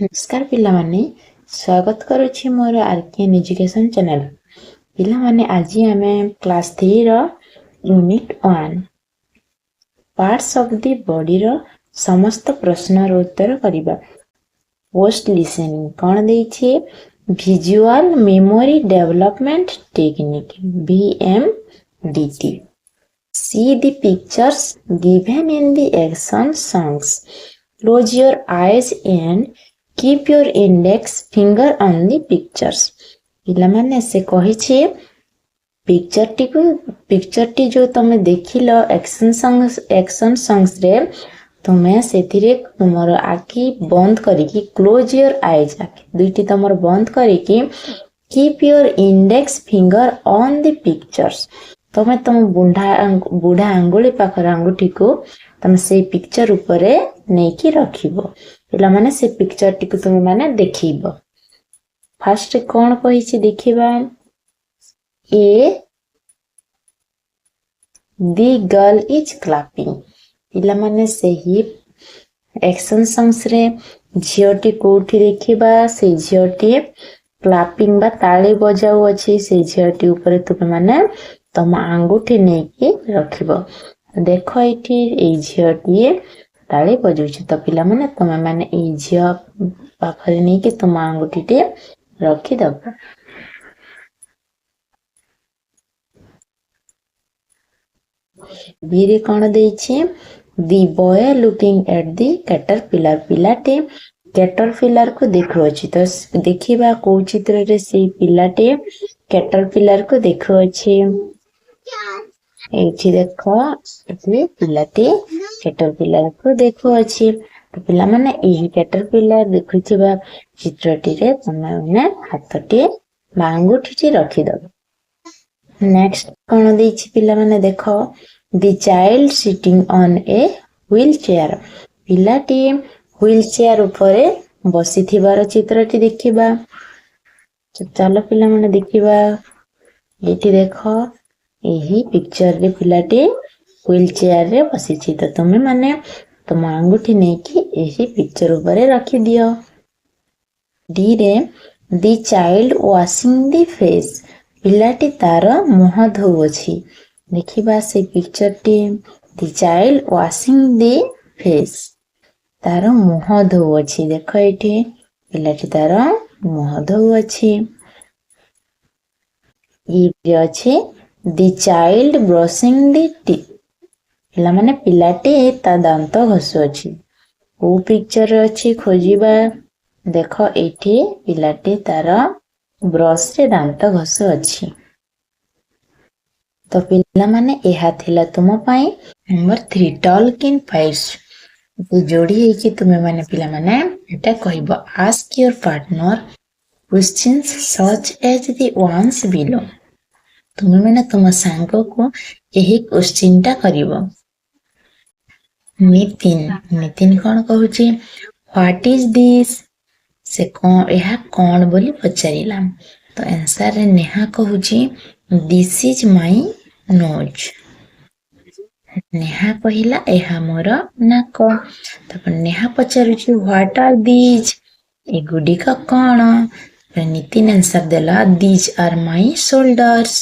नमस्कार पिलामाने स्वागत करुछि मोर आरकेएन education channel. पिलामाने आज आमे क्लास 3 रो unit 1 parts of the body रो समस्त प्रश्न रो उत्तर करिबा। पोस्ट लिसनिंग कोन देइ छै visual memory development technique VMDT। See the pictures given in the action songs. Close your eyes and keep your index finger on the pictures. पिलामाने से कहिछि पिक्चरटी जो तमे देखिलो action songs रे तमे सेतिरे तुमर आखि बंद करिकि क्लोज योर आईज आखि दुईटी तमर बंद करिकि keep your index finger on the pictures. तमे तम बुढ़ा आंगुली पाखर आंगुठी को तमे से पिक्चर उपरे नेकी रखिबो। पिला माने से पिक्चर टी को तुम माने देखिबो। फर्स्ट कोन कहिछि देखिबा ए दी गर्ल इज क्लैपिंग। पिला माने से ही एक्शन सॉन्ग्स रे झियोटी कोठी देखिबा से झियोटी क्लैपिंग बा ताली बजाउ अछि से झियोटी ऊपर तुम माने तम आंगुठी नेकी रखिबो। देखो एठी ए झियोटी ताली बजाउछि तो पिला माने तमे माने ए झियो पाखरे नेकी तम आंगुठी टे रखि दबो। बीरे कोन देइछि the boy looking at the caterpillar. पिलाटे कैटरपिलर को देखो अछि तो देखिबा को चित्र रे से पिलाटे कैटरपिलर को देखो अछि। एठी देखो एठी पिलाटे कैटरपिलर को देखो अछि तो पिला माने एही कैटरपिलर देखुथिबा चित्रटी रे तमे माने हाथटी आंगुठी रखि दबो। नेक्स्ट कोन देइछि पिला माने देखो the child sitting on a wheelchair. पिलाटी व्हील चेयर ऊपरे बसिथिबार चित्रटी देखिबा। चलो पिला माने देखिबा एठी देखो एही पिक्चर रे पिलाटी व्हील चेयर रे बसिछि तो तमे माने तम आंगुठी नेकी एही पिक्चर ऊपरे रखि दियो। डी रे the child washing the face. पिलाटी तार मुह धोउछि। देखिबा से पिक्चर टी the child washing the face तार मुह धोउछि। देखो एठी पिलाटी तार मुह धोउछि। ई अछि the child brushing the teeth. पिला माने पिलाटी ता दांत घसुछि। ओ पिक्चर अछि खोजिबा। देखो एठी पिलाटी तार ब्रश रे दांत घसुछि। तो पिला माने एहा थिला तुम पई नंबर 3 टॉक इन फाइट्स। जोड़ी है कि तुमे माने पिला माने एटा कहबो ask your partner questions such as the ones below. तुमे माने तुम सांग को एही क्वेश्चन टा करिवो। नितिन कोन कहूची व्हाट इज दिस से कोन एहा कोन बोली पचारिला तो आंसर रे नेहा कहूची this is my nose. Neha कहिला एहा मोर नाक तो नेहा पचारुची व्हाट आर दीज एगुडी का कोन नितिन आंसर देला दीज आर माय शोल्डर्स।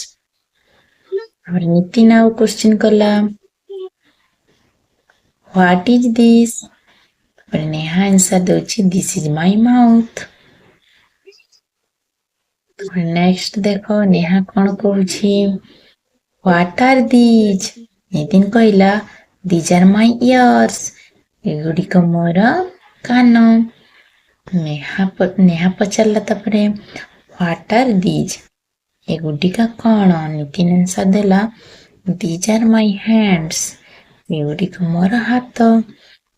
और नितिन आउ क्वेश्चन कला what is this Neha answer दोछि this is my mouth. Next देखो नेहा कोन कहूची व्हाट आर दीज नितिन कहला दीज आर माय इयर्स एगुडी का मोर कान। नेहा पचारला तपरे व्हाट आर दीज एगुडी का कोन नितिन आंसर देला दीज आर माय हैंड्स एगुडी का मोर हाथ।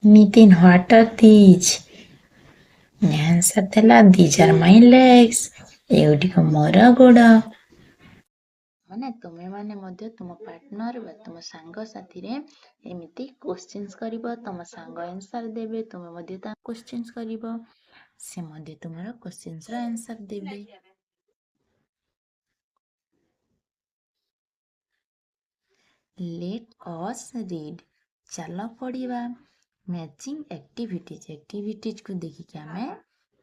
Nitin what are these answer देला दीज आर माय लेग्स एगुडी का मोर गोड़। माने तुमे माने मध्य तुम पार्टनर बा तुम सांग साथी रे एमिति क्वेश्चंस करिवो तुम सांग आंसर देबे तुमे मध्य ता क्वेश्चंस करिवो से मध्य तुमरा क्वेश्चंस रा आंसर देबे। लेट अस रीड चलो पढ़िबा मैचिंग एक्टिविटीज को देखि के हमें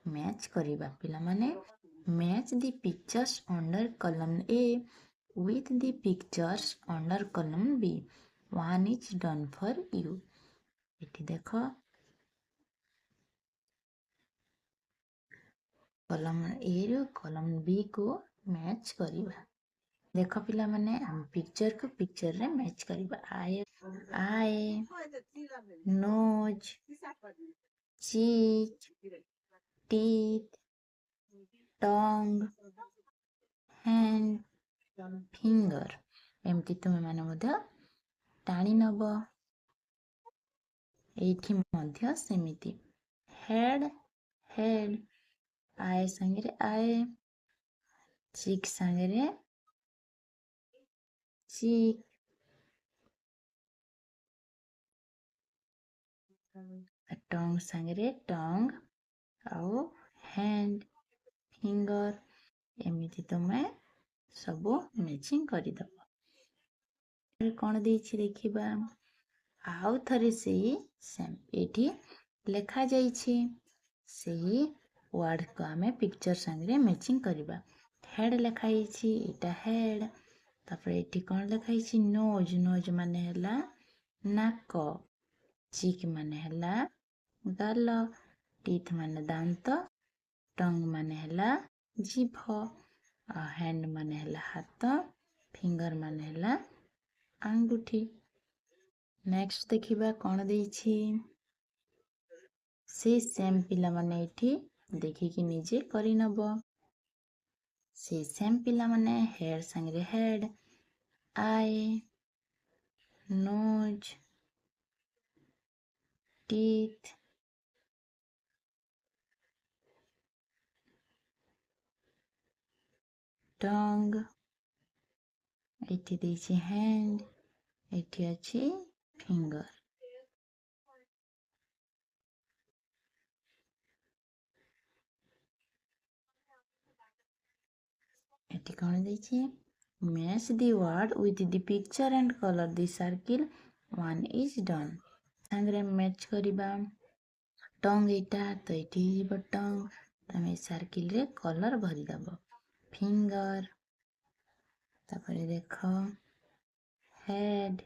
ମ୍ୟାଚ୍ କରିବା। ପିଲାମାନେ match the pictures under column A with the pictures under column B. One is done for you. ଏଠି ଦେଖ କଲମ୍ A ରୁ କଲମ୍ B କୁ ମ୍ୟାଚ୍ କରିବା। ଦେଖ ପିଲାମାନେ ଆମ ପିକ୍ଚରକୁ ପିକ୍ଚରରେ ମ୍ୟାଚ୍ କରିବା। ଆଇ ନୋଜ୍ ଚିକ୍ ଟିଥ୍ ଟଙ୍ଗ ହ୍ୟାଣ୍ଡ ଫିଙ୍ଗର ଏମିତି ତୁମେ ମାନେ ମଧ୍ୟ ଟାଣି ନବ। ଏଇଠି ମଧ୍ୟ ସେମିତି ହେଡ ହେଡ ଆଏ ସାଙ୍ଗରେ ଆଏ ଚିକ୍ ସାଙ୍ଗରେ ଚିକ୍ ଟଙ୍ଗ ସାଙ୍ଗରେ ଟଙ୍ଗ ଆଉ ହ୍ୟାଣ୍ଡ ଫିଙ୍ଗର ଏମିତି ତୁମେ ସବୁ ମ୍ୟାଚିଂ କରିଦବ। କଣ ଦେଇଛି ଦେଖିବା। ଆଉ ଥରେ ସେଇ ଏଠି ଲେଖା ଯାଇଛି ସେଇ ୱାର୍ଡକୁ ଆମେ ପିକ୍ଚର ସାଙ୍ଗରେ ମ୍ୟାଚିଂ କରିବା। ହେଡ ଲେଖା ହେଇଛି ଏଇଟା ହେଡ। ତାପରେ ଏଠି କଣ ଲେଖା ହେଇଛି ନୋଜ ନୋଜ ମାନେ ହେଲା ନାକ ଚିକ୍ ମାନେ ହେଲା ଗାଲ ଟିଥ୍ ମାନେ ଦାନ୍ତ ଟଙ୍ଗ ମାନେ ହେଲା ଜିଭ ଆଉ ହ୍ୟାଣ୍ଡ ମାନେ ହେଲା ହାତ ଫିଙ୍ଗର ମାନେ ହେଲା ଆଙ୍ଗୁଠି। ନେକ୍ସଟ ଦେଖିବା କଣ ଦେଇଛି। ସେ ସେମ୍ ପିଲାମାନେ ଏଠି ଦେଖିକି ନିଜେ କରିନବ। ସେ ସେମ୍ ପିଲାମାନେ ହେଡ ସାଙ୍ଗରେ head eye nose teeth tongue ଏଠି ଦେଇଛି ହ୍ୟାଣ୍ଡ ଏଠି ଅଛି ଫିଙ୍ଗର। ଏଠି କଣ ଦେଇଛି match the word with the picture and colour the circle one is done. ସାଙ୍ଗରେ ମ୍ୟାଚ୍ କରିବା। ଟଙ୍ଗ ଏଇଟା ତ ଏଠି ହେଇଯିବ ଟଙ୍ଗ ତମେ ସାର୍କିଲରେ କଲର ଭରିଦବ। ଫିଙ୍ଗର ତାପରେ ଦେଖ ହେଡ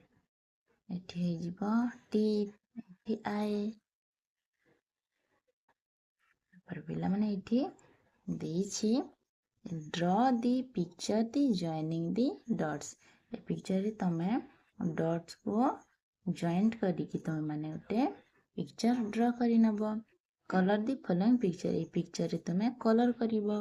ଏଠି ହେଇଯିବ ଟିଥ୍ ଏଠି ଆଇ। ତାପରେ ପିଲାମାନେ ଏଠି ଦେଇଛି ଡ୍ର ଦି ପିକ୍ଚର ଦି ଜଏନିଂ ଦି ଡଟ୍ସ। ଏ ପିକ୍ଚରରେ ତମେ ଡଟ୍ସକୁ ଜଏଣ୍ଟ କରିକି ତମେ ମାନେ ଗୋଟେ ପିକ୍ଚର ଡ୍ର କରି ନବ। Colour the following picture. ଏଇ ପିକ୍ଚରରେ ତମେ କଲର କରିବ।